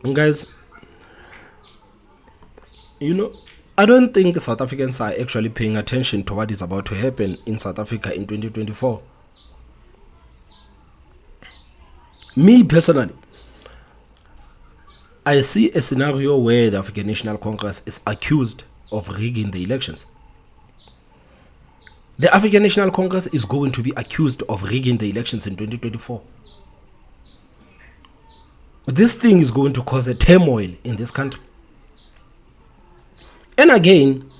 And guys, I don't think South Africans are actually paying attention to what is about to happen in South Africa in 2024. Me personally, I see a scenario where the African National Congress is accused of rigging the elections. The African National Congress is going to be accused of rigging the elections in 2024. This thing is going to cause a turmoil in this country. And again,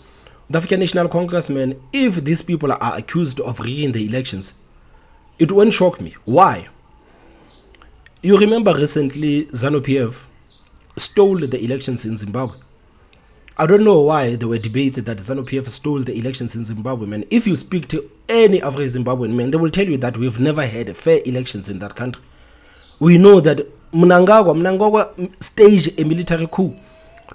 the African National Congress, man, if these people are accused of rigging the elections, it won't shock me. Why? You remember recently ZANU-PF stole the elections in Zimbabwe. I don't know why there were debates that ZANU-PF stole the elections in Zimbabwe, man. If you speak to any average Zimbabwean, man, they will tell you that we've never had fair elections in that country. We know that Mnangagwa staged a military coup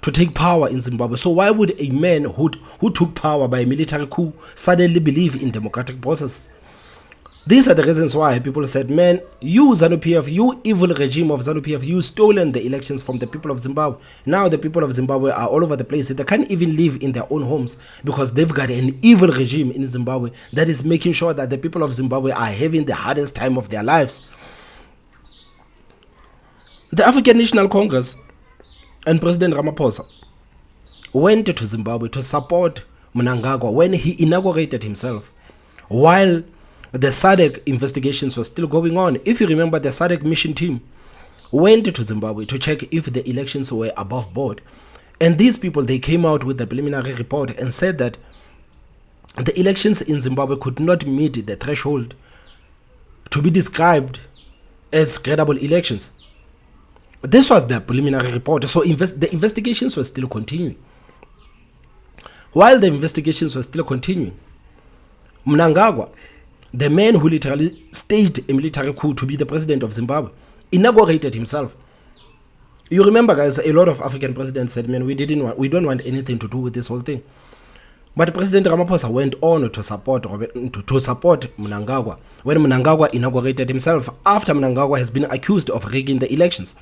to take power in Zimbabwe. So why would a man who took power by a military coup suddenly believe in democratic processes? These are the reasons why people said, man, you ZANU-PF, you evil regime of ZANU-PF, you stolen the elections from the people of Zimbabwe. Now the people of Zimbabwe are all over the place. They can't even live in their own homes because they've got an evil regime in Zimbabwe that is making sure that the people of Zimbabwe are having the hardest time of their lives. The African National Congress and President Ramaphosa went to Zimbabwe to support Mnangagwa when he inaugurated himself, while the SADC investigations were still going on. If you remember, the SADC mission team went to Zimbabwe to check if the elections were above board. And these people, they came out with the preliminary report and said that the elections in Zimbabwe could not meet the threshold to be described as credible elections. This was the preliminary report. So the investigations were still continuing. While the investigations were still continuing, Mnangagwa, the man who literally staged a military coup to be the president of Zimbabwe, inaugurated himself. You remember, guys, a lot of African presidents said, man, we don't want anything to do with this whole thing. But President Ramaphosa went on to support Mnangagwa when Mnangagwa inaugurated himself after Mnangagwa has been accused of rigging the elections.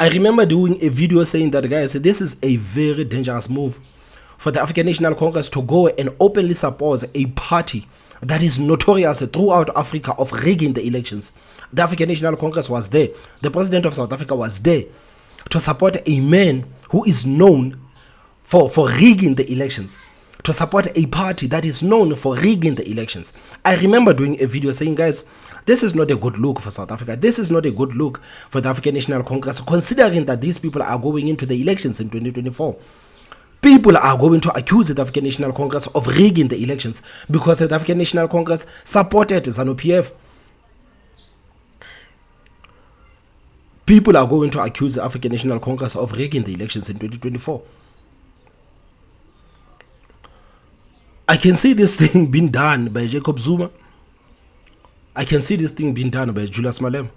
I remember doing a video saying that, guys, this is a very dangerous move for the African National Congress to go and openly support a party that is notorious throughout Africa of rigging the elections. The African National Congress was there. The president of South Africa was there to support a man who is known for rigging the elections, to support a party that is known for rigging the elections. I remember doing a video saying, guys, this is not a good look for South Africa. This is not a good look for the African National Congress, considering that these people are going into the elections in 2024. People are going to accuse the African National Congress of rigging the elections because the African National Congress supported ZANU-PF. People are going to accuse the African National Congress of rigging the elections in 2024. I can see this thing being done by Jacob Zuma. I can see this thing being done by Julius Malema.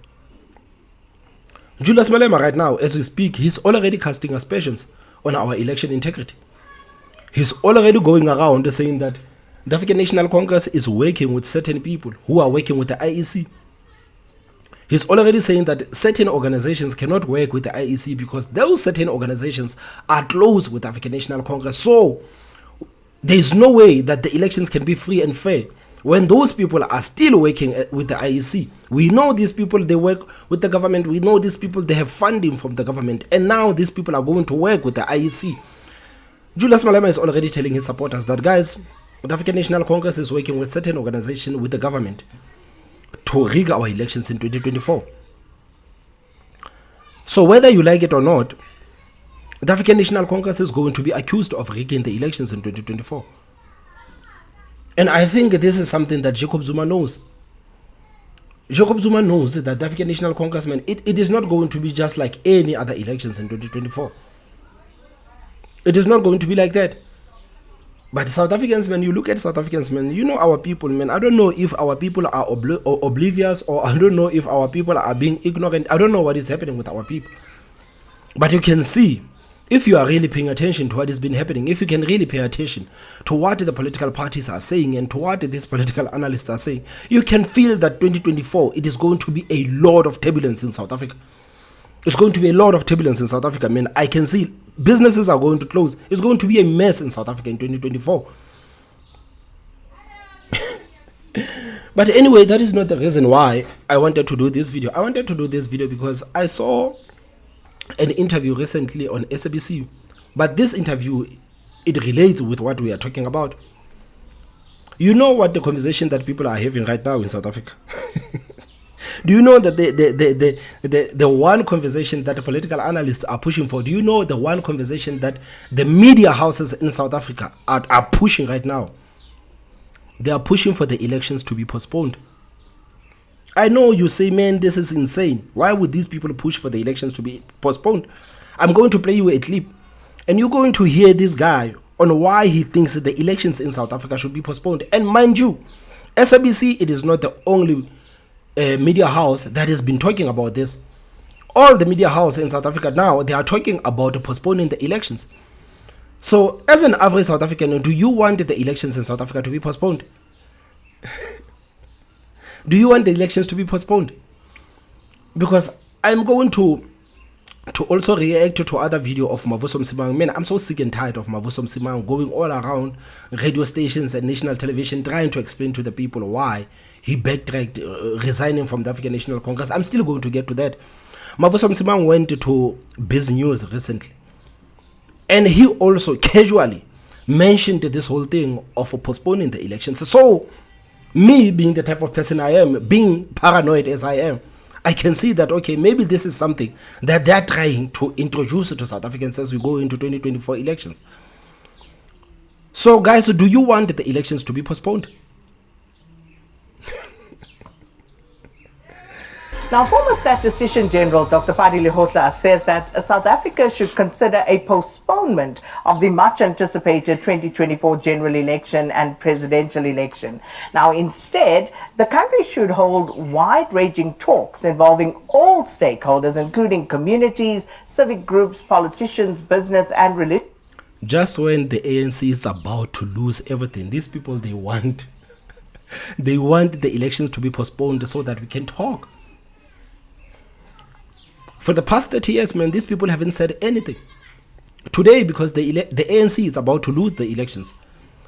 Julius Malema right now, as we speak, he's already casting aspersions on our election integrity. He's already going around saying that the African National Congress is working with certain people who are working with the IEC. He's already saying that certain organizations cannot work with the IEC because those certain organizations are close with the African National Congress. So there is no way that the elections can be free and fair when those people are still working with the IEC. We know these people, they work with the government. We know these people, they have funding from the government. And now these people are going to work with the IEC. Julius Malema is already telling his supporters that, guys, the African National Congress is working with certain organizations with the government to rig our elections in 2024. So whether you like it or not, the African National Congress is going to be accused of rigging the elections in 2024. And I think this is something that Jacob Zuma knows. Jacob Zuma knows that the African National Congress, man, it is not going to be just like any other elections in 2024. It is not going to be like that. But South Africans, man, you look at South Africans, man, you know our people, man. I don't know if our people are oblivious, or I don't know if our people are being ignorant. I don't know what is happening with our people. But you can see, if you are really paying attention to what has been happening, if you can really pay attention to what the political parties are saying and to what these political analysts are saying, you can feel that 2024, it is going to be a lot of turbulence in South Africa. It's going to be a lot of turbulence in South Africa, man. I can see businesses are going to close. It's going to be a mess in South Africa in 2024. But anyway, that is not the reason why I wanted to do this video. I wanted to do this video because I saw an interview recently on SABC. But this interview, it relates with what we are talking about. You know what the conversation that people are having right now in South Africa? Do you know that the one conversation that the political analysts are pushing for? Do you know the one conversation that the media houses in South Africa are pushing right now? They are pushing for the elections to be postponed. I know you say, man, this is insane. Why would these people push for the elections to be postponed? I'm going to play you a clip, and you're going to hear this guy on why he thinks that the elections in South Africa should be postponed. And mind you, SABC, it is not the only media house that has been talking about this. All the media houses in South Africa now, they are talking about postponing the elections. So, as an average South African, do you want the elections in South Africa to be postponed? Do you want the elections to be postponed? Because I'm going to also react to other video of Mavuso Msimang. Man, I'm so sick and tired of Mavuso Msimang going all around radio stations and national television trying to explain to the people why he backtracked, resigning from the African National Congress. I'm still going to get to that. Mavuso Msimang went to Biz News recently, and he also casually mentioned this whole thing of postponing the elections. So, me being the type of person I am, being paranoid as I am, I can see that, okay, maybe this is something that they're trying to introduce to South Africans as we go into 2024 elections. So, guys, do you want the elections to be postponed? Now, former Statistician General Dr. Padi Lehotla says that South Africa should consider a postponement of the much-anticipated 2024 general election and presidential election. Now, instead, the country should hold wide-ranging talks involving all stakeholders, including communities, civic groups, politicians, business, and religion. Just when the ANC is about to lose everything, these people, they want the elections to be postponed so that we can talk. For the past 30 years, man, these people haven't said anything. Today, because the ANC is about to lose the elections,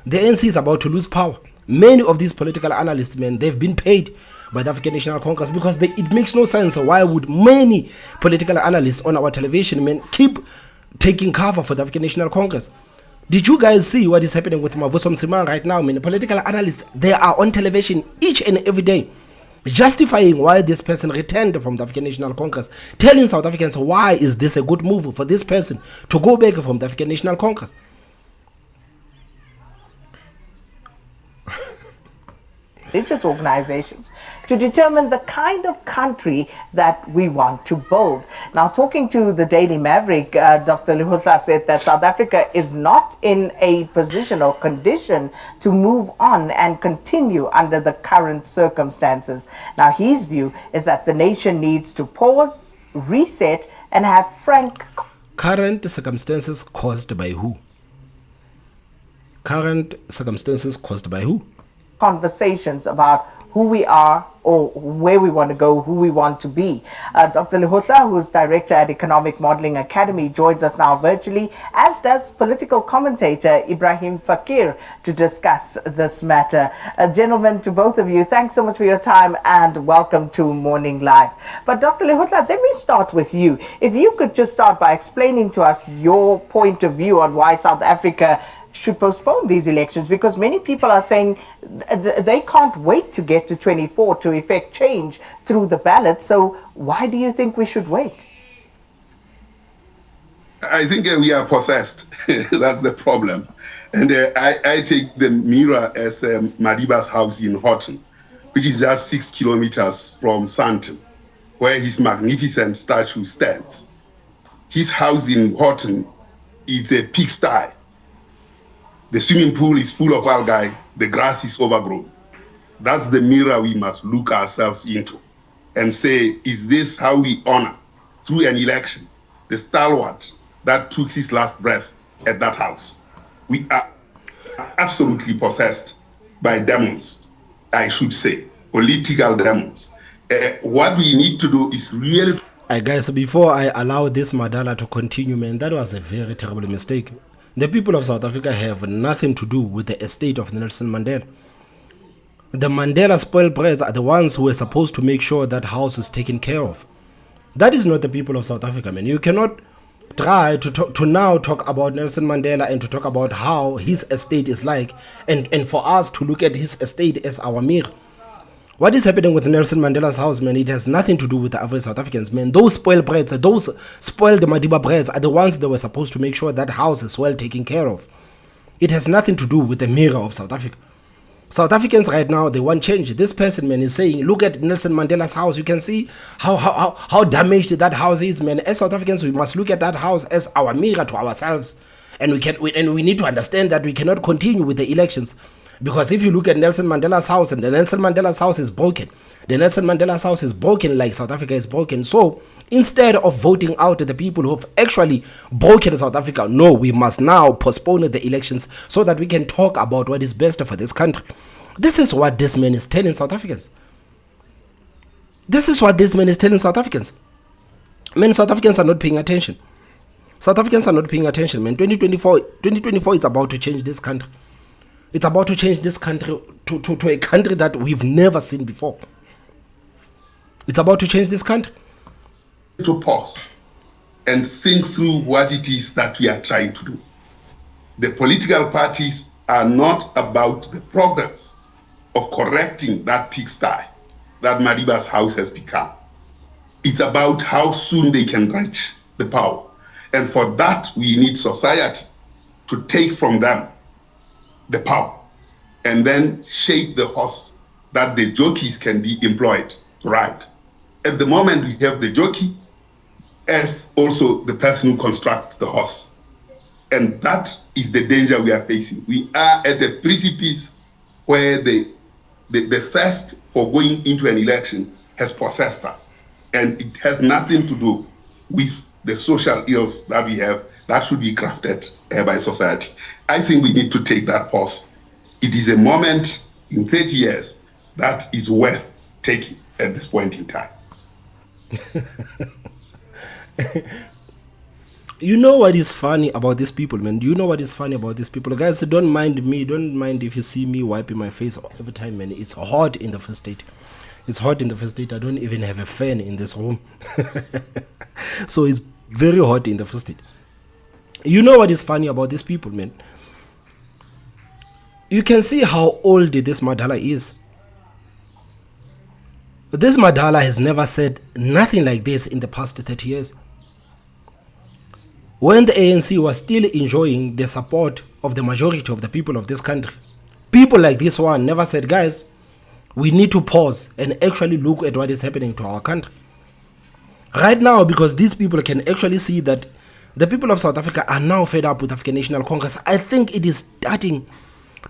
the ANC is about to lose power. Many of these political analysts, man, they've been paid by the African National Congress because it makes no sense. Why would many political analysts on our television, man, keep taking cover for the African National Congress? Did you guys see what is happening with Mavuso Msimang right now? Man, political analysts, they are on television each and every day, justifying why this person returned from the African National Congress, telling South Africans why is this a good move for this person to go back from the African National Congress. Religious organizations to determine the kind of country that we want to build. Now, talking to the Daily Maverick, Dr. Lehotla said that South Africa is not in a position or condition to move on and continue under the current circumstances. Now, his view is that the nation needs to pause, reset, and have frank... Current circumstances caused by who? Current circumstances caused by who? Conversations about who we are or where we want to go, who we want to be. Dr. Lehotla, who's director at Economic Modeling Academy, joins us now virtually, as does political commentator Ibrahim Fakir, to discuss this matter. Gentlemen, to both of you, thanks so much for your time and welcome to Morning Live. But Dr. Lehotla, let me start with you. If you could just start by explaining to us your point of view on why South Africa should postpone these elections, because many people are saying they can't wait to get to 24 to effect change through the ballot. So why do you think we should wait? I think we are possessed. That's the problem. And I take the mirror as Madiba's house in Horton, which is just 6 kilometers from Sandton, where his magnificent statue stands. His house in Horton is a pigsty. The swimming pool is full of algae. The grass is overgrown. That's the mirror we must look ourselves into and say, is this how we honor, through an election, the stalwart that took his last breath at that house? We are absolutely possessed by demons, I should say, political demons. What we need to do is really... Guys, before I allow this Madala to continue, man, that was a very terrible mistake. The people of South Africa have nothing to do with the estate of Nelson Mandela. The Mandela spoiled brats are the ones who are supposed to make sure that house is taken care of. That is not the people of South Africa, man. You cannot try to now talk about Nelson Mandela and to talk about how his estate is like, and for us to look at his estate as our mirror. What is happening with Nelson Mandela's house, man, it has nothing to do with the average South Africans, man. Those spoiled brats, those spoiled Madiba brats are the ones that were supposed to make sure that house is well taken care of. It has nothing to do with the mirror of South Africa. South Africans right now, they want change. This person, man, is saying, look at Nelson Mandela's house. You can see how damaged that house is, man. As South Africans, we must look at that house as our mirror to ourselves. And we need to understand that we cannot continue with the elections. Because if you look at Nelson Mandela's house, and the Nelson Mandela's house is broken, the Nelson Mandela's house is broken like South Africa is broken. So instead of voting out the people who have actually broken South Africa, no, we must now postpone the elections so that we can talk about what is best for this country. This is what this man is telling South Africans. This is what this man is telling South Africans. Man, South Africans are not paying attention. South Africans are not paying attention, man. 2024 is about to change this country. It's about to change this country to a country that we've never seen before. It's about to change this country. To pause and think through what it is that we are trying to do. The political parties are not about the progress of correcting that pigsty that Madiba's house has become. It's about how soon they can reach the power. And for that, we need society to take from them the power and then shape the horse that the jockeys can be employed to ride. At the moment, we have the jockey as also the person who constructs the horse. And that is the danger we are facing. We are at a precipice where the thirst for going into an election has possessed us. And it has nothing to do with the social ills that we have that should be crafted by society. I think we need to take that pause. It is a moment in 30 years that is worth taking at this point in time. You know what is funny about these people, man? Do you know what is funny about these people? Guys, don't mind me. Don't mind if you see me wiping my face every time, man. It's hot in the first state. It's hot in the first state. I don't even have a fan in this room. So it's very hot in the first state. You know what is funny about these people, man? You can see how old this Madala is. This Madala has never said nothing like this in the past 30 years. When the ANC was still enjoying the support of the majority of the people of this country, people like this one never said, guys, we need to pause and actually look at what is happening to our country. Right now, because these people can actually see that the people of South Africa are now fed up with African National Congress, I think it is starting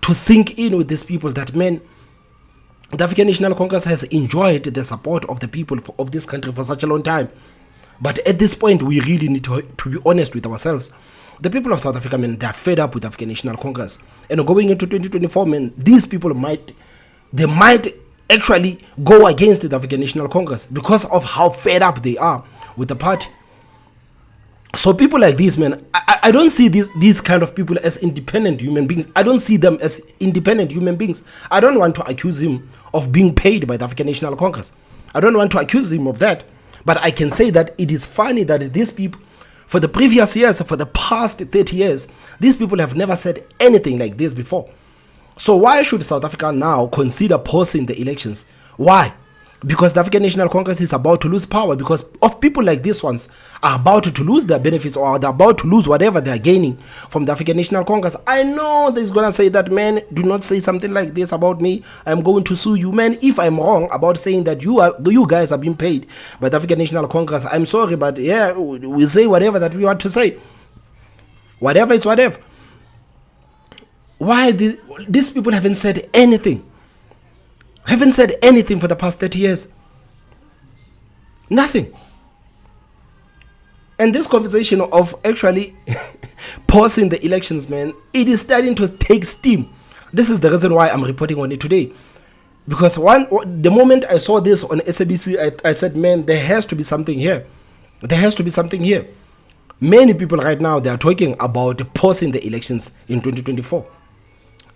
to sink in with these people that, man, the African National Congress has enjoyed the support of the people of this country for such a long time. But at this point, we really need to be honest with ourselves. The people of South Africa, man, they are fed up with African National Congress. And going into 2024, man, these people might actually go against the African National Congress because of how fed up they are with the party. So people like this, man, I don't see these kind of people as independent human beings. I don't see them as independent human beings. I don't want to accuse him of being paid by the African National Congress. I don't want to accuse him of that. But I can say that it is funny that these people, for the previous years, for the past 30 years, these people have never said anything like this before. So why should South Africa now consider pausing the elections? Why? Because the African National Congress is about to lose power, because of people like these ones are about to lose their benefits, or they're about to lose whatever they're gaining from the African National Congress. I know they're going to say that, man, do not say something like this about me. I'm going to sue you, man. If I'm wrong about saying that you guys are being paid by the African National Congress, I'm sorry, but yeah, we say whatever that we want to say. Whatever is whatever. Why these people haven't said anything? Haven't said anything for the past 30 years. Nothing. And this conversation of actually pausing the elections, man, it is starting to take steam. This is the reason why I'm reporting on it today. Because the moment I saw this on SABC, I said, man, there has to be something here. There has to be something here. Many people right now, they are talking about pausing the elections in 2024.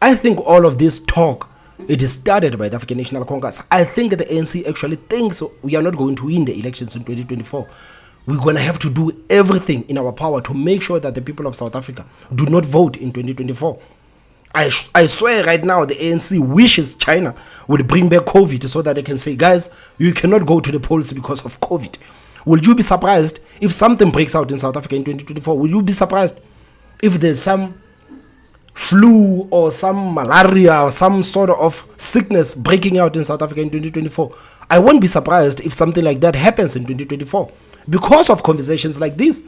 I think all of this talk, it is started by the African National Congress. I think the ANC actually thinks we are not going to win the elections in 2024. We're going to have to do everything in our power to make sure that the people of South Africa do not vote in 2024. I swear right now the ANC wishes China would bring back COVID so that they can say, guys, you cannot go to the polls because of COVID. Will you be surprised if something breaks out in South Africa in 2024? Will you be surprised if there's some flu or some malaria or some sort of sickness breaking out in South Africa in 2024? I won't be surprised if something like that happens in 2024 because of conversations like this.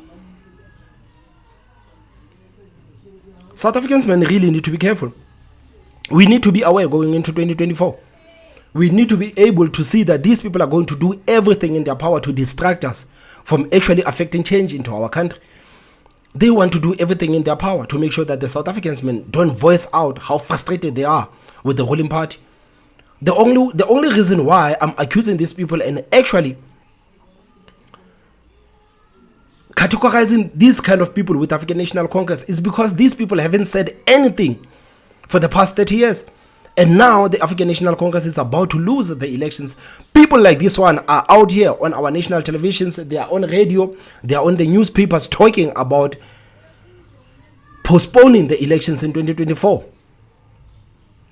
South Africans, man, really need to be careful. We need to be aware going into 2024. We need to be able to see that these people are going to do everything in their power to distract us from actually affecting change into our country. They want to do everything in their power to make sure that the South Africans, man, don't voice out how frustrated they are with the ruling party. The only reason why I'm accusing these people and actually categorizing these kind of people with African National Congress is because these people haven't said anything for the past 30 years. And now the African National Congress is about to lose the elections. People like this one are out here on our national televisions, they are on radio, they are on the newspapers talking about postponing the elections in 2024.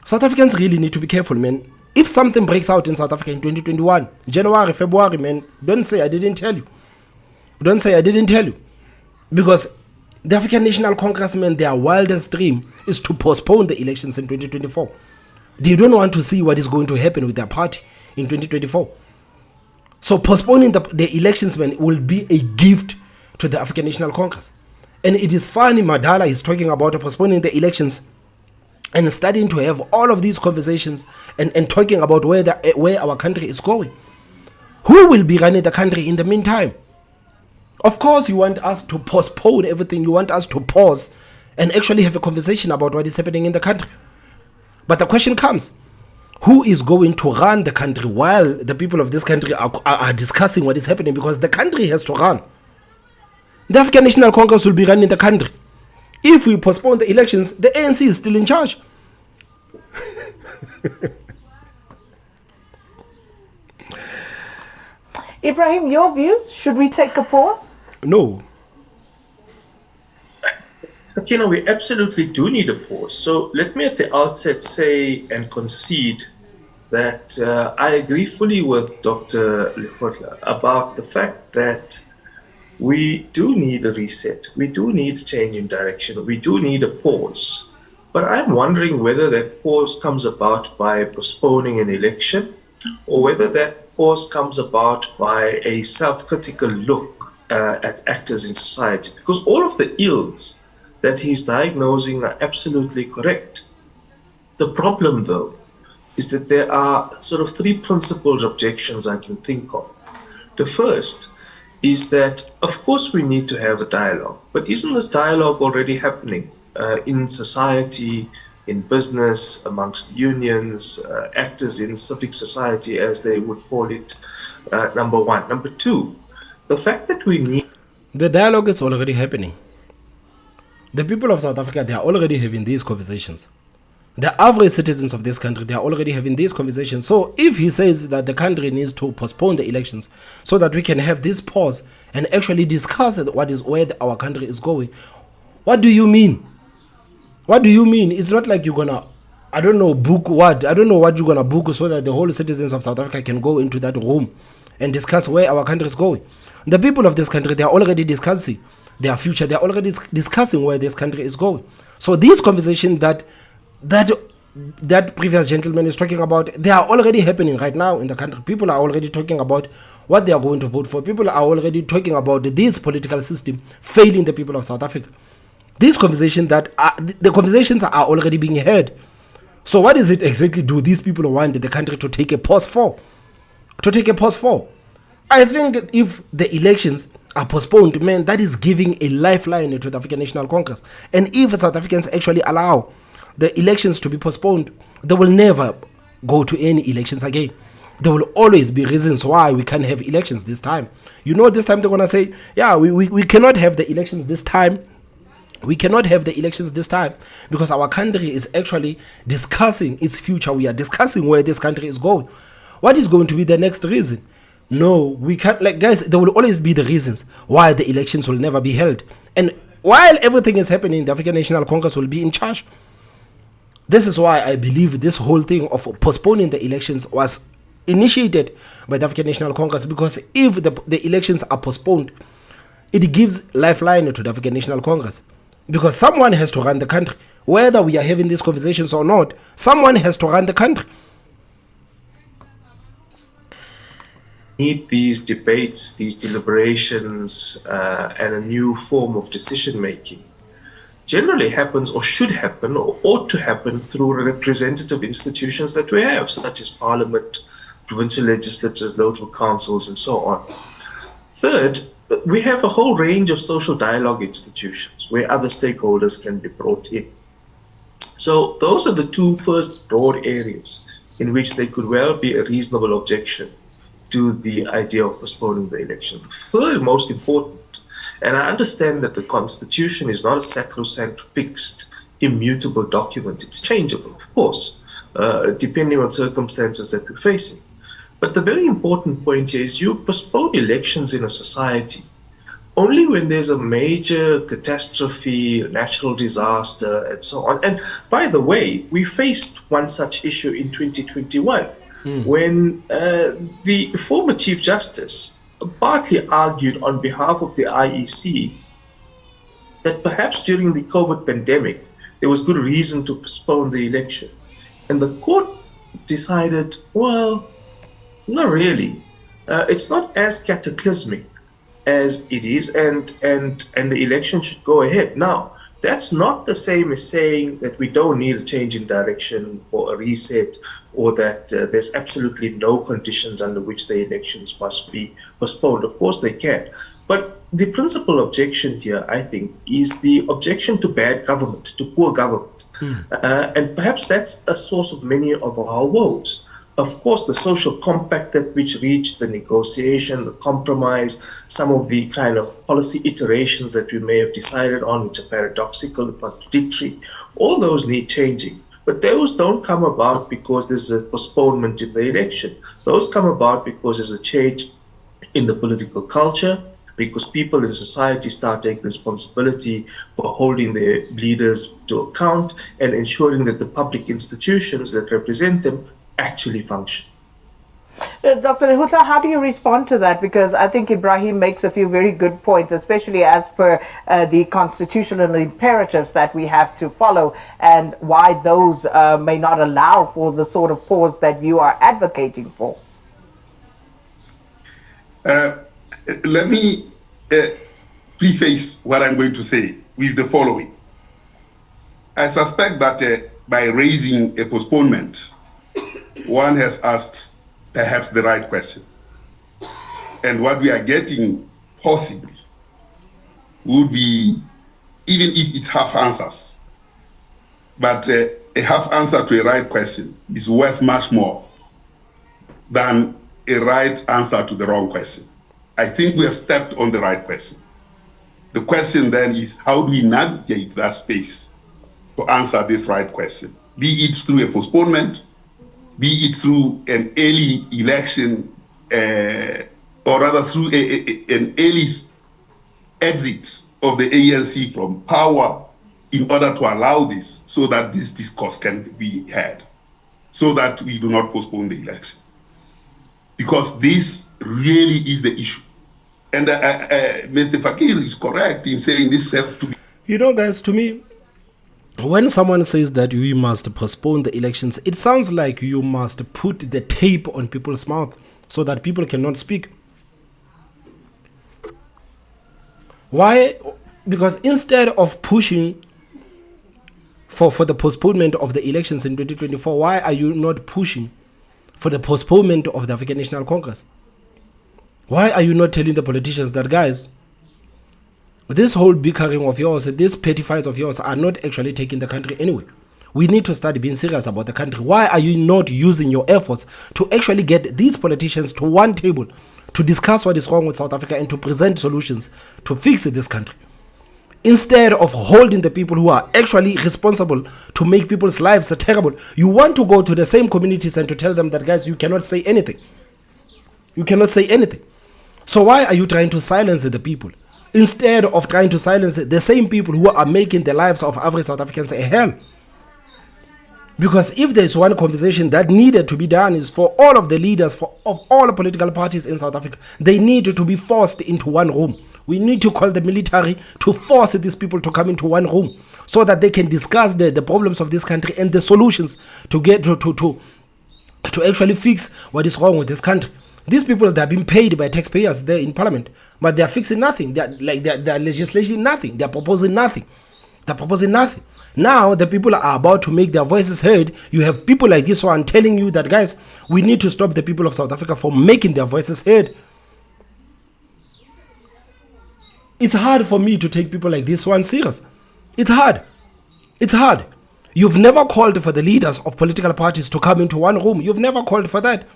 South Africans really need to be careful, man. If something breaks out in South Africa in 2021, January, February, man, don't say I didn't tell you. Don't say I didn't tell you. Because the African National Congress, man, their wildest dream is to postpone the elections in 2024. They don't want to see what is going to happen with their party in 2024. So postponing the elections, man, will be a gift to the African National Congress. And it is funny, Madala is talking about postponing the elections and starting to have all of these conversations and talking about where our country is going. Who will be running the country in the meantime? Of course, you want us to postpone everything. You want us to pause and actually have a conversation about what is happening in the country. But the question comes, who is going to run the country while the people of this country are discussing what is happening? Because the country has to run. The African National Congress will be running the country. If we postpone the elections, the ANC is still in charge. Ibrahim, your views? Should we take a pause? No. Sakina, we absolutely do need a pause. So let me at the outset say and concede that I agree fully with Dr. Lekgotla about the fact that we do need a reset. We do need change in direction. We do need a pause. But I'm wondering whether that pause comes about by postponing an election or whether that pause comes about by a self-critical look at actors in society. Because all of the ills that he's diagnosing are absolutely correct. The problem, though, is that there are sort of three principal objections I can think of. The first is that, of course, we need to have a dialogue, but isn't this dialogue already happening in society, in business, amongst unions, actors in civic society, as they would call it, number one. Number two, the fact that we need... The dialogue is already happening. The people of South Africa, they are already having these conversations. The average citizens of this country, they are already having these conversations. So if he says that the country needs to postpone the elections so that we can have this pause and actually discuss where our country is going, what do you mean? What do you mean? It's not like you're gonna, I don't know, book what? I don't know what you're gonna book so that the whole citizens of South Africa can go into that room and discuss where our country is going. The people of this country, they are already discussing their future. They are already discussing where this country is going. So these conversations that previous gentleman is talking about, they are already happening right now in the country. People are already talking about what they are going to vote for. People are already talking about this political system failing the people of South Africa. These conversations the conversations are already being had. So what is it exactly do these people want the country to take a pause for? I think if the elections are postponed, man, that is giving a lifeline to the African National Congress. And if South Africans actually allow the elections to be postponed, they will never go to any elections again. There will always be reasons why we can't have elections this time. You know, this time they're going to say, yeah, we cannot have the elections this time. We cannot have the elections this time because our country is actually discussing its future. We are discussing where this country is going. What is going to be the next reason? No, we can't. Like, guys, there will always be the reasons why the elections will never be held. And while everything is happening, the African National Congress will be in charge. This is why I believe this whole thing of postponing the elections was initiated by the African National Congress, because if the elections are postponed, it gives lifeline to the African National Congress, because someone has to run the country. Whether we are having these conversations or not, someone has to run the country. Need these debates, these deliberations, and a new form of decision making generally happens, or should happen, or ought to happen, through representative institutions that we have, such as Parliament, provincial legislatures, local councils, and so on. Third, we have a whole range of social dialogue institutions where other stakeholders can be brought in. So those are the two first broad areas in which there could well be a reasonable objection to the idea of postponing the election. The third most important, and I understand that the Constitution is not a sacrosanct, fixed, immutable document. It's changeable, of course, depending on circumstances that we're facing. But the very important point here is you postpone elections in a society only when there's a major catastrophe, natural disaster, and so on. And by the way, we faced one such issue in 2021 when the former Chief Justice partly argued on behalf of the IEC that perhaps during the COVID pandemic, there was good reason to postpone the election. And the court decided, well, not really. It's not as cataclysmic as it is, and the election should go ahead. Now, that's not the same as saying that we don't need a change in direction or a reset, or that there's absolutely no conditions under which the elections must be postponed. Of course they can. But the principal objection here, I think, is the objection to bad government, to poor government. And perhaps that's a source of many of our woes. Of course, the social compact that which reached, the negotiation, the compromise, some of the kind of policy iterations that we may have decided on, which are paradoxical and contradictory, all those need changing. But those don't come about because there's a postponement in the election. Those come about because there's a change in the political culture, because people in society start taking responsibility for holding their leaders to account and ensuring that the public institutions that represent them actually function. Dr. Lehutla, how do you respond to that? Because I think Ibrahim makes a few very good points, especially as per the constitutional imperatives that we have to follow, and why those may not allow for the sort of pause that you are advocating for. Let me preface what I'm going to say with the following. I suspect that by raising a postponement, one has asked perhaps the right question. And what we are getting possibly would be, even if it's half answers, but a half answer to a right question is worth much more than a right answer to the wrong question. I think we have stepped on the right question. The question then is, how do we navigate that space to answer this right question? Be it through a postponement, be it through an early election, or rather through an early exit of the ANC from power, in order to allow this, so that this discourse can be had, so that we do not postpone the election. Because this really is the issue. And Mr. Fakir is correct in saying this has to be. You know, guys, to me, when someone says that we must postpone the elections, it sounds like you must put the tape on people's mouth so that people cannot speak. Why? Because instead of pushing for the postponement of the elections in 2024, why are you not pushing for the postponement of the African National Congress? Why are you not telling the politicians that, guys, this whole bickering of yours, these petty fights of yours are not actually taking the country anywhere? we need to start being serious about the country. Why are you not using your efforts to actually get these politicians to one table to discuss what is wrong with South Africa and to present solutions to fix this country? Instead of holding the people who are actually responsible to make people's lives terrible, you want to go to the same communities and to tell them that, guys, you cannot say anything. You cannot say anything. So why are you trying to silence the people? Instead of trying to silence the same people who are making the lives of average South Africans a hell. Because if there's one conversation that needed to be done is for all of the leaders of all the political parties in South Africa, they need to be forced into one room. We need to call the military to force these people to come into one room so that they can discuss the problems of this country and the solutions to get to actually fix what is wrong with this country. These people that are being paid by taxpayers there in parliament, but they are fixing nothing. They're legislating nothing. They're proposing nothing. Now the people are about to make their voices heard. You have people like this one telling you that, guys, we need to stop the people of South Africa from making their voices heard. It's hard for me to take people like this one serious. It's hard. You've never called for the leaders of political parties to come into one room. You've never called for that.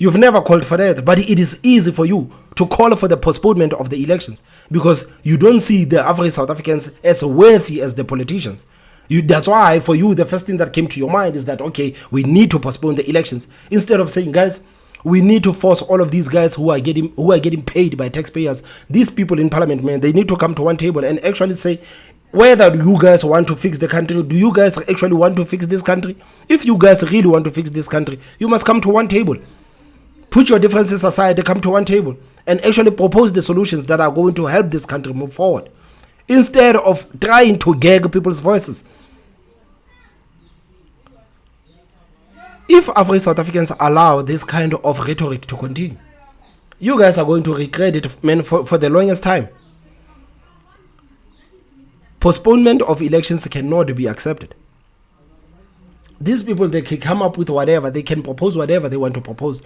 But it is easy for you to call for the postponement of the elections because you don't see the average South Africans as worthy as the politicians. That's why for you, the first thing that came to your mind is that, okay, we need to postpone the elections. Instead of saying, guys, we need to force all of these guys who are getting paid by taxpayers, these people in parliament, man, they need to come to one table and actually say whether you guys want to fix the country. Do you guys actually want to fix this country? If you guys really want to fix this country, you must come to one table. Put your differences aside, come to one table and actually propose the solutions that are going to help this country move forward, instead of trying to gag people's voices. If average South Africans allow this kind of rhetoric to continue, you guys are going to regret it, man, for the longest time. Postponement of elections cannot be accepted. These people, they can come up with whatever, they can propose whatever they want to propose.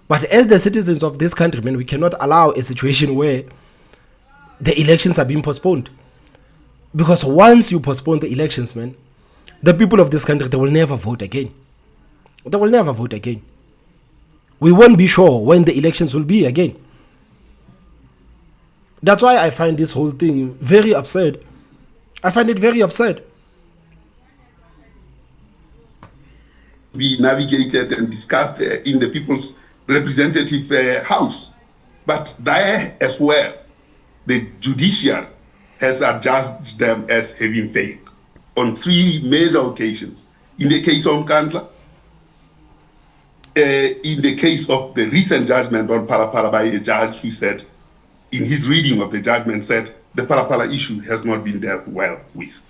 But as the citizens of this country, man, we cannot allow a situation where the elections are being postponed. Because once you postpone the elections, man, the people of this country, they will never vote again. We won't be sure when the elections will be again. That's why I find this whole thing very absurd. I find it very absurd. Be navigated and discussed in the People's Representative House. But there as well, the judiciary has adjudged them as having failed on 3 major occasions. In the case of Nkandla, in the case of the recent judgment on Parapara by a judge who said, in his reading of the judgment, said the Parapara issue has not been dealt well with.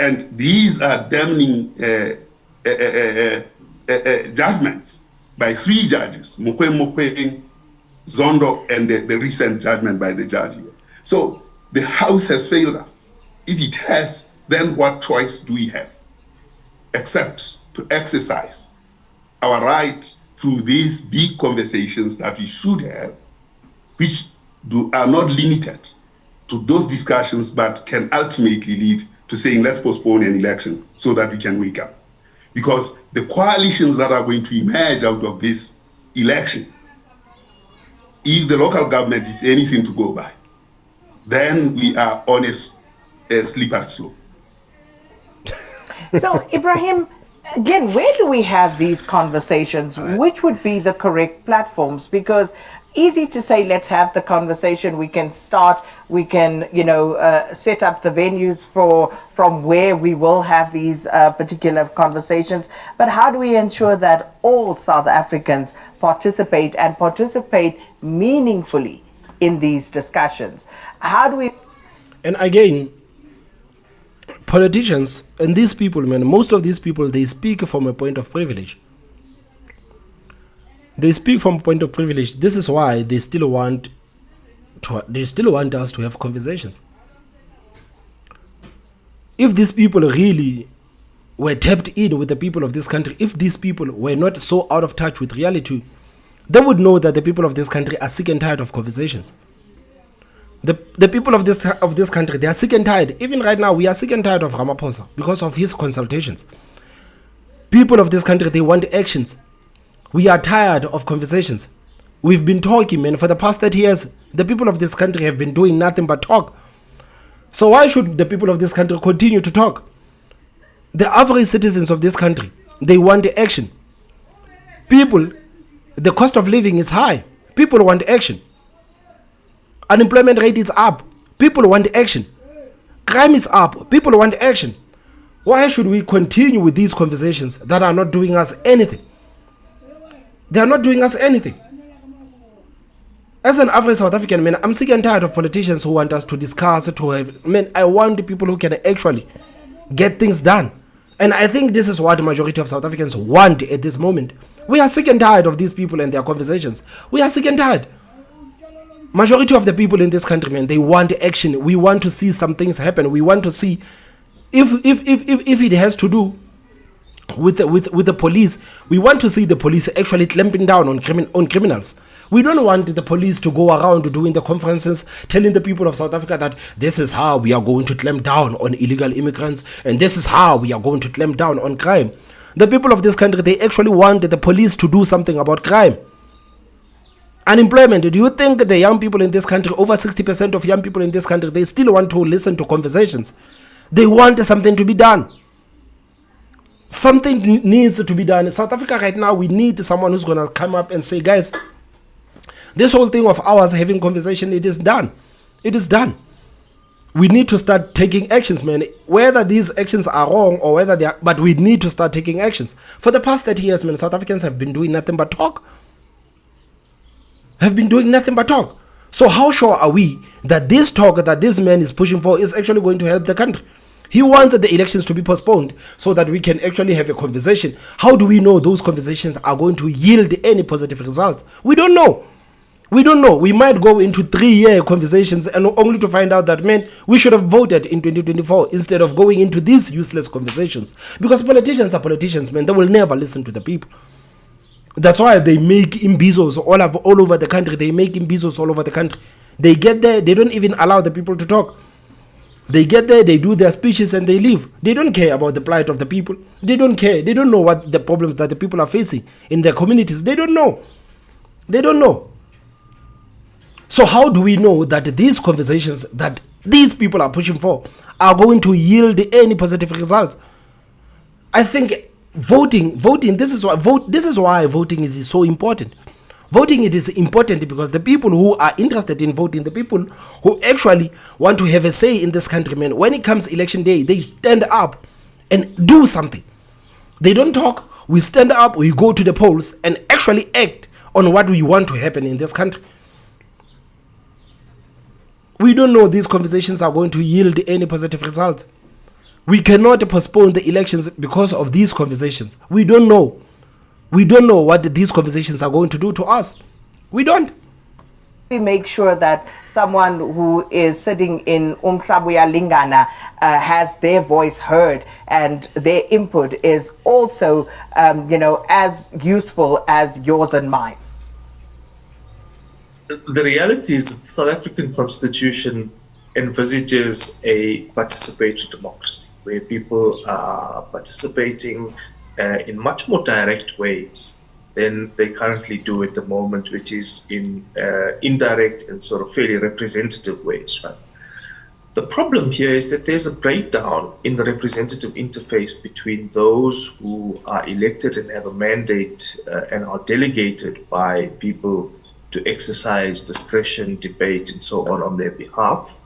And these are damning judgments by 3 judges, Mokweng, Zondo, and the recent judgment by the judge here. So the House has failed us. If it has, then what choice do we have? Except to exercise our right through these big conversations that we should have, which are not limited to those discussions, but can ultimately lead to saying, let's postpone an election so that we can wake up. Because the coalitions that are going to emerge out of this election, if the local government is anything to go by, then we are on a slippery slope. So, Ibrahim, again, where do we have these conversations? Which would be the correct platforms? Because easy to say, let's have the conversation. We can start, we can, set up the venues from where we will have these particular conversations. But how do we ensure that all South Africans participate and participate meaningfully in these discussions? How do we... And again, politicians and these people, man, most of these people, they speak from a point of privilege. They speak from a point of privilege. This is why they still want us to have conversations. If these people really were tapped in with the people of this country, if these people were not so out of touch with reality, they would know that the people of this country are sick and tired of conversations. The people of this country, they are sick and tired. Even right now, we are sick and tired of Ramaphosa because of his consultations. People of this country, they want actions. We are tired of conversations. We've been talking, man, for the past 30 years. The people of this country have been doing nothing but talk. So why should the people of this country continue to talk? The average citizens of this country, they want action. People, the cost of living is high. People want action. Unemployment rate is up. People want action. Crime is up. People want action. Why should we continue with these conversations that are not doing us anything? They are not doing us anything. As an average South African man, I'm sick and tired of politicians who want us to discuss, I want the people who can actually get things done. And I think this is what the majority of South Africans want at this moment. We are sick and tired of these people and their conversations. We are sick and tired. Majority of the people in this country, man, they want action. We want to see some things happen. We want to see if it has to do with the police. We want to see the police actually clamping down on criminals. We don't want the police to go around doing the conferences telling the people of South Africa that this is how we are going to clamp down on illegal immigrants and this is how we are going to clamp down on crime. The people of this country, they actually want the police to do something about crime. Unemployment. Do you think the young people in this country, over 60% of young people in this country, they still want to listen to conversations? They want something to be done. Something needs to be done. In South Africa right now, we need someone who's going to come up and say, guys, this whole thing of ours having conversation, it is done. It is done. We need to start taking actions, man. Whether these actions are wrong or whether they are, but we need to start taking actions. For the past 30 years, man, South Africans have been doing nothing but talk. Have been doing nothing but talk. So how sure are we that this talk that this man is pushing for is actually going to help the country? He wanted the elections to be postponed so that we can actually have a conversation. How do we know those conversations are going to yield any positive results? We don't know. We don't know. We might go into 3-year conversations and only to find out that, man, we should have voted in 2024 instead of going into these useless conversations. Because politicians are politicians, man. They will never listen to the people. That's why they make imbizos all over the country. They make imbizos all over the country. They get there, they don't even allow the people to talk. They get there, they do their speeches and they leave. They don't care about the plight of the people. They don't care. They don't know what the problems that the people are facing in their communities. They don't know. They don't know. So how do we know that these conversations that these people are pushing for are going to yield any positive results? I think voting, this is why voting is so important. Voting, it is important because the people who are interested in voting, the people who actually want to have a say in this country, man, when it comes election day, they stand up and do something. They don't talk. We stand up, we go to the polls and actually act on what we want to happen in this country. We don't know these conversations are going to yield any positive results. We cannot postpone the elections because of these conversations. We don't know. We don't know what these conversations are going to do to us. We don't. We make sure that someone who is sitting in Umhlabuya Lingana has their voice heard and their input is also, as useful as yours and mine. The reality is that the South African Constitution envisages a participatory democracy where people are participating in much more direct ways than they currently do at the moment, which is in indirect and sort of fairly representative ways. Right? The problem here is that there's a breakdown in the representative interface between those who are elected and have a mandate and are delegated by people to exercise discretion, debate, and so on their behalf,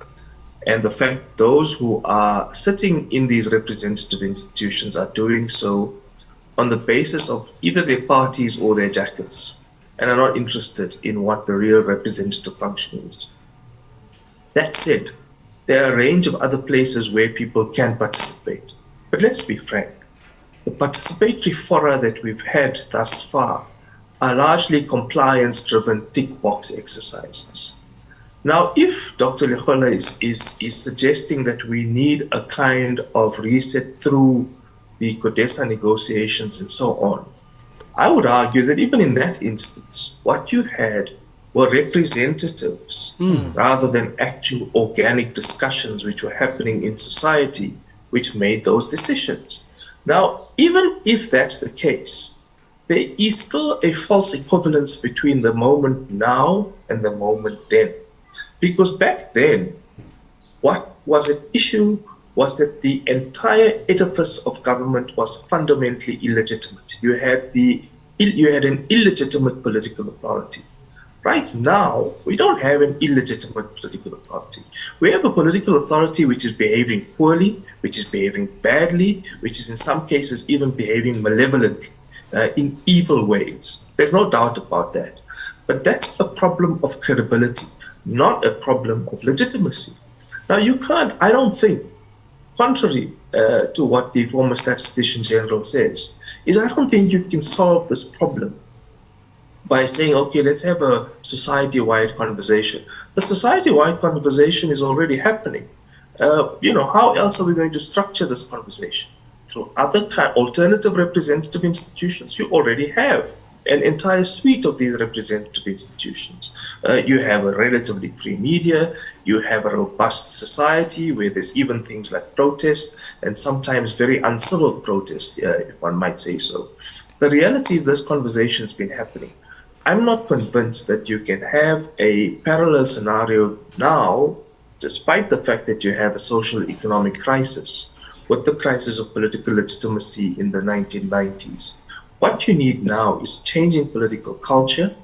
and the fact that those who are sitting in these representative institutions are doing so on the basis of either their parties or their jackets, and are not interested in what the real representative function is. That said, there are a range of other places where people can participate. But let's be frank, the participatory fora that we've had thus far are largely compliance-driven tick-box exercises. Now, if Dr. Lekgola is suggesting that we need a kind of reset through the CODESA negotiations and so on, I would argue that even in that instance, what you had were representatives rather than actual organic discussions which were happening in society, which made those decisions. Now, even if that's the case, there is still a false equivalence between the moment now and the moment then. Because back then, what was at issue was that the entire edifice of government was fundamentally illegitimate. You had an illegitimate political authority. Right now, we don't have an illegitimate political authority. We have a political authority which is behaving poorly, which is behaving badly, which is in some cases even behaving malevolently, in evil ways. There's no doubt about that. But that's a problem of credibility, not a problem of legitimacy. Now, I don't think, contrary to what the former statistician general says, I don't think you can solve this problem by saying, okay, let's have a society-wide conversation. The society-wide conversation is already happening. How else are we going to structure this conversation? Through other alternative representative institutions. You already have an entire suite of these representative institutions. You have a relatively free media, you have a robust society where there's even things like protest and sometimes very uncivil protest, if one might say so. The reality is this conversation's been happening. I'm not convinced that you can have a parallel scenario now, despite the fact that you have a social economic crisis, with the crisis of political legitimacy in the 1990s. What you need now is change in political culture.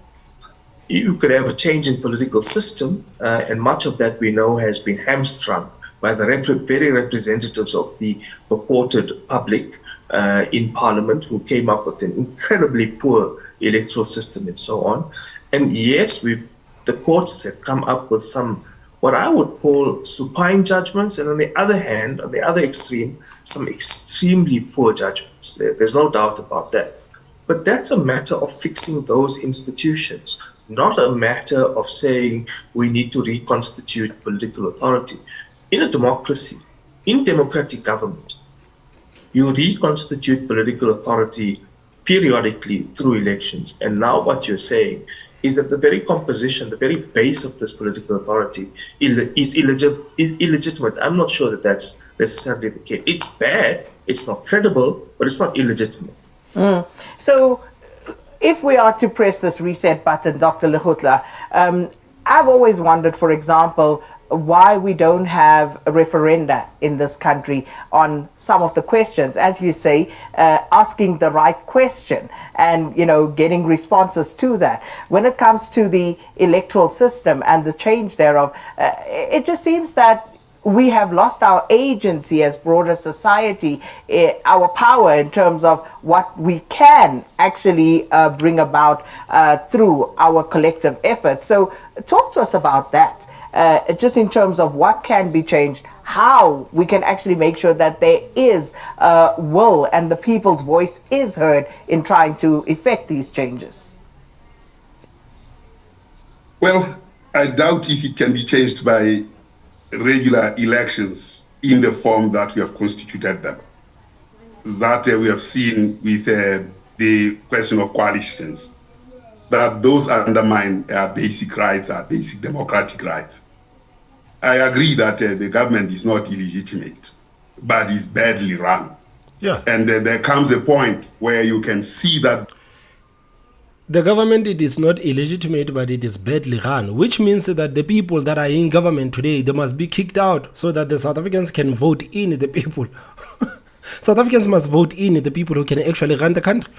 You could have a change in political system, and much of that we know has been hamstrung by the very representatives of the purported public in parliament who came up with an incredibly poor electoral system and so on. And yes, the courts have come up with some, what I would call supine judgments, and on the other hand, on the other extreme, some extremely poor judgments. There's no doubt about that. But that's a matter of fixing those institutions, not a matter of saying we need to reconstitute political authority. In a democracy, in democratic government, you reconstitute political authority periodically through elections. And now what you're saying is that the very composition, the very base of this political authority is illegitimate. I'm not sure that that's necessarily the case. It's bad, it's not credible, but it's not illegitimate. So if we are to press this reset button, Dr. Lekgotla, I've always wondered, for example, why we don't have a referenda in this country on some of the questions, as you say, asking the right question and, getting responses to that. When it comes to the electoral system and the change thereof, it just seems that we have lost our agency as broader society, our power in terms of what we can actually bring about through our collective effort. So talk to us about that. Just in terms of what can be changed, how we can actually make sure that there is will and the people's voice is heard in trying to effect these changes. Well, I doubt if it can be changed by regular elections in the form that we have constituted them. That we have seen with the question of coalitions, that those undermine our basic rights, our basic democratic rights. I agree that the government is not illegitimate, but is badly run. Yeah. And there comes a point where you can see that the government, it is not illegitimate, but it is badly run, which means that the people that are in government today, they must be kicked out so that the South Africans can vote in the people. South Africans must vote in the people who can actually run the country.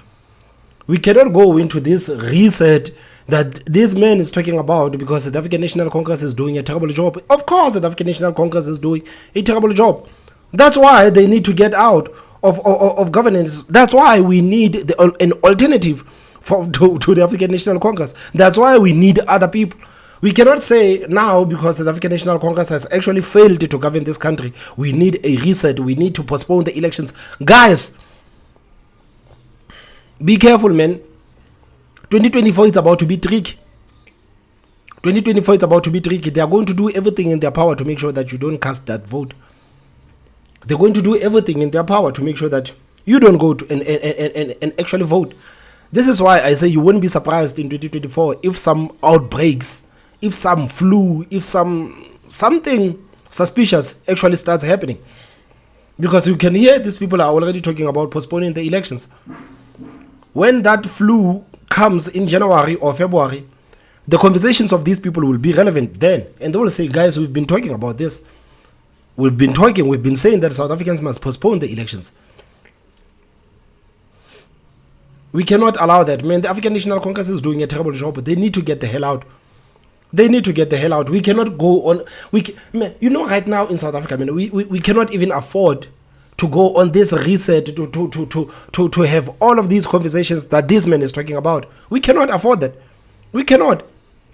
We cannot go into this reset that this man is talking about because the African National Congress is doing a terrible job. Of course, the African National Congress is doing a terrible job. That's why they need to get out of governance. That's why we need an alternative to the African National Congress. That's why we need other people. We cannot say now, because the African National Congress has actually failed to govern this country, we need a reset, we need to postpone the elections. Guys, be careful, man. 2024 is about to be tricky. 2024 is about to be tricky. They are going to do everything in their power to make sure that you don't cast that vote. They're going to do everything in their power to make sure that you don't go to and actually vote. This is why I say you wouldn't be surprised in 2024 if some outbreaks, if some flu, if something suspicious actually starts happening. Because you can hear these people are already talking about postponing the elections. When that flu comes in January or February, the conversations of these people will be relevant then. And they will say, guys, we've been talking about this. We've been saying that South Africans must postpone the elections. We cannot allow that. Man, the African National Congress is doing a terrible job. They need to get the hell out. They need to get the hell out. We cannot go on. Right now in South Africa, we cannot even afford to go on this reset to have all of these conversations that this man is talking about. We cannot afford that. We cannot.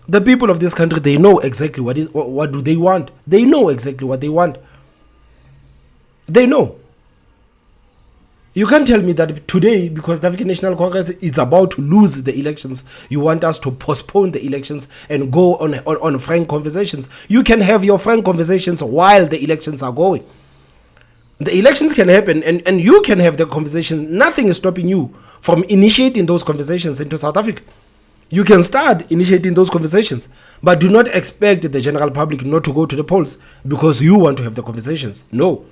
The people of this country, they know exactly what do they want. They know exactly what they want. They know. You can't tell me that today, because the African National Congress is about to lose the elections, you want us to postpone the elections and go on frank conversations. You can have your frank conversations while the elections are going. The elections can happen and you can have the conversation. Nothing is stopping you from initiating those conversations into South Africa. You can start initiating those conversations, but do not expect the general public not to go to the polls because you want to have the conversations. No.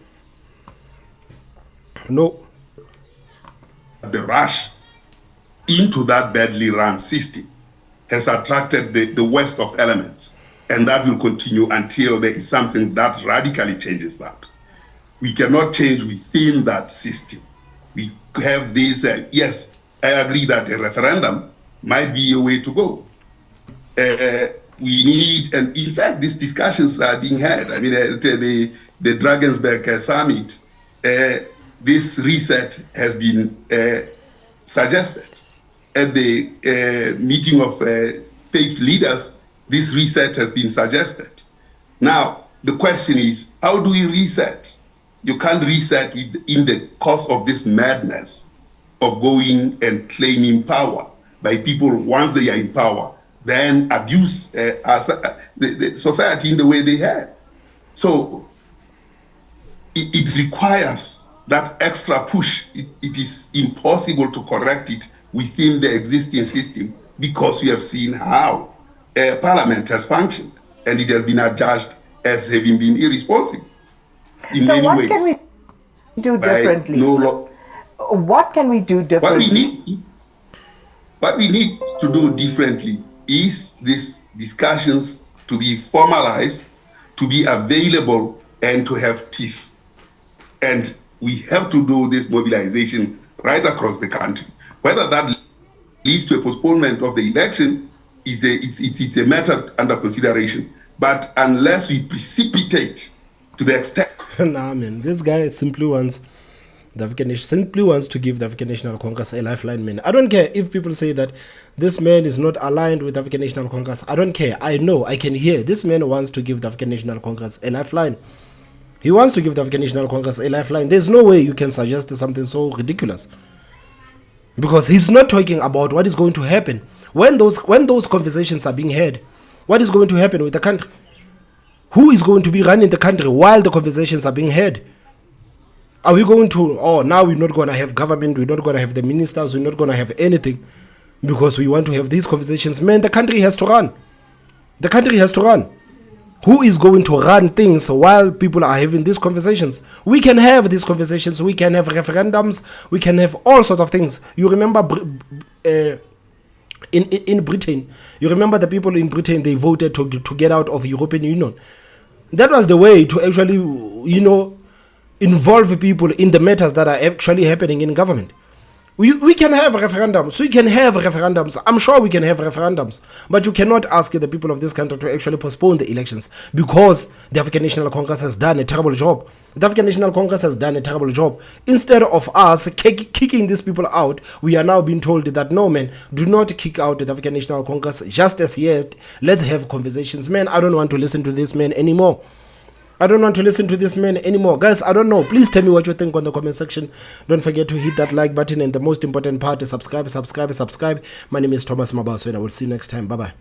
The rush into that badly run system has attracted the worst of elements, and that will continue until there is something that radically changes that. We cannot change within that system. We have this, yes, I agree that a referendum might be a way to go. We need, and in fact, these discussions are being had. I mean, at the Drakensberg summit, this reset has been suggested. At the meeting of faith leaders, this reset has been suggested. Now, the question is, how do we reset? You can't reset in the course of this madness of going and claiming power by people once they are in power, then abuse the society in the way they have. So it requires that extra push. It is impossible to correct it within the existing system because we have seen how Parliament has functioned and it has been adjudged as having been irresponsible in many ways. So what can we do differently? What can we do differently? What we need to do differently is these discussions to be formalized, to be available, and to have teeth. And we have to do this mobilization right across the country. Whether that leads to a postponement of the election, it's a matter under consideration. But unless we precipitate to the extent... Nah, man, this guy simply wants to give the African National Congress a lifeline, man. I don't care if people say that this man is not aligned with the African National Congress. I don't care. I know, I can hear. This man wants to give the African National Congress a lifeline. He wants to give the African National Congress a lifeline. There's no way you can suggest something so ridiculous. Because he's not talking about what is going to happen. When those conversations are being had, what is going to happen with the country? Who is going to be running the country while the conversations are being had? Are we going to, now we're not going to have government, we're not going to have the ministers, we're not going to have anything because we want to have these conversations? Man, the country has to run. The country has to run. Who is going to run things while people are having these conversations? We can have these conversations. We can have referendums. We can have all sorts of things. You remember in Britain, you remember the people in Britain, they voted to get out of the European Union. That was the way to actually, involve people in the matters that are actually happening in government. We can have referendums. We can have referendums. I'm sure we can have referendums. But you cannot ask the people of this country to actually postpone the elections because the African National Congress has done a terrible job. The African National Congress has done a terrible job. Instead of us kicking these people out, we are now being told that no, man, do not kick out the African National Congress just as yet. Let's have conversations. Man, I don't want to listen to this man anymore. I don't want to listen to this man anymore. Guys, I don't know. Please tell me what you think on the comment section. Don't forget to hit that like button. And the most important part is subscribe. My name is Thomas Mabaso and I will see you next time. Bye-bye.